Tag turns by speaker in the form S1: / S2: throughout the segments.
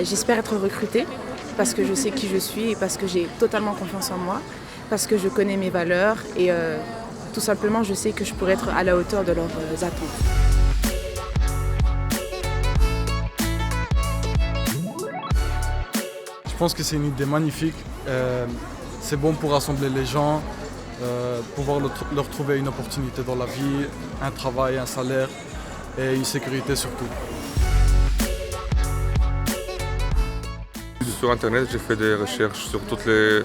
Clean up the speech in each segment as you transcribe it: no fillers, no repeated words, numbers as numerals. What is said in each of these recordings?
S1: J'espère être recrutée parce que je sais qui je suis et parce que j'ai totalement confiance en moi, parce que je connais mes valeurs et tout simplement je sais que je pourrais être à la hauteur de leurs attentes.
S2: Je pense que c'est une idée magnifique. C'est bon pour rassembler les gens, pouvoir leur trouver une opportunité dans la vie, un travail, un salaire et une sécurité surtout.
S3: Sur internet, j'ai fait des recherches sur toutes les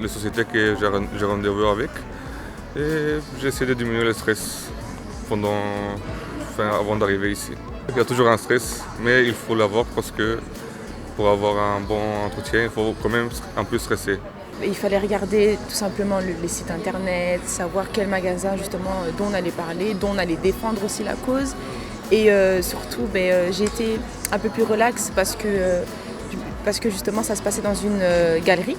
S3: sociétés que j'ai rendez-vous avec et j'ai essayé de diminuer le stress avant d'arriver ici. Il y a toujours un stress, mais il faut l'avoir parce que pour avoir un bon entretien, il faut quand même un peu stresser.
S1: Il fallait regarder tout simplement les sites internet, savoir quel magasin justement dont on allait parler, dont on allait défendre aussi la cause. Et surtout, j'ai été un peu plus relax parce que justement ça se passait dans une galerie,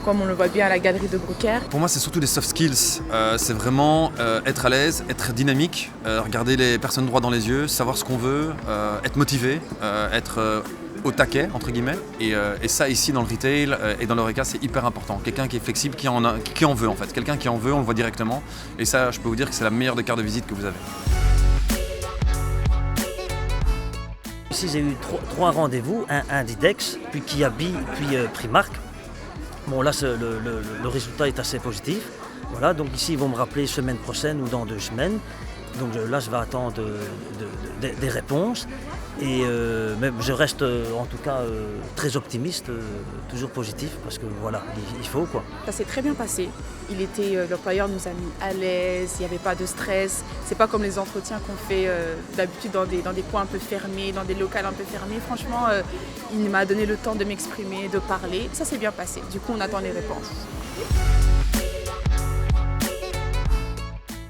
S1: comme on le voit bien à la galerie de Brookhair.
S4: Pour moi c'est surtout des soft skills, c'est vraiment être à l'aise, être dynamique, regarder les personnes droit dans les yeux, savoir ce qu'on veut, être motivé, être au taquet entre guillemets et ça ici dans le retail et dans l'Horeca c'est hyper important. Quelqu'un qui est flexible, qui en veut en fait, quelqu'un qui en veut on le voit directement et ça je peux vous dire que c'est la meilleure des cartes de visite que vous avez.
S5: Ici j'ai eu trois rendez-vous, un d'Idex, puis Kiabi, puis Primark. Bon là le résultat est assez positif. Voilà, donc ici ils vont me rappeler semaine prochaine ou dans 2 semaines. Donc là je vais attendre des réponses. Et mais je reste en tout cas très optimiste, toujours positif parce que voilà, il faut quoi.
S1: Ça s'est très bien passé. L'employeur nous a mis à l'aise, il n'y avait pas de stress. C'est pas comme les entretiens qu'on fait d'habitude dans des coins un peu fermés, dans des locales un peu fermés. Franchement, il m'a donné le temps de m'exprimer, de parler. Ça s'est bien passé. Du coup, on attend les réponses.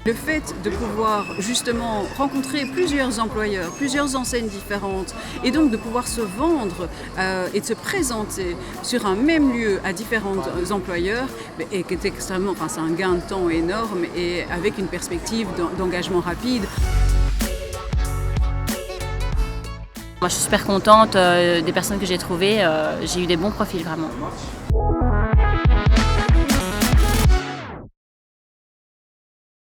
S6: Le fait de pouvoir justement rencontrer plusieurs employeurs, plusieurs enseignes différentes et donc de pouvoir se vendre et de se présenter sur un même lieu à différents employeurs est extrêmement, c'est un gain de temps énorme et avec une perspective d'engagement rapide.
S7: Moi je suis super contente des personnes que j'ai trouvées, j'ai eu des bons profils vraiment.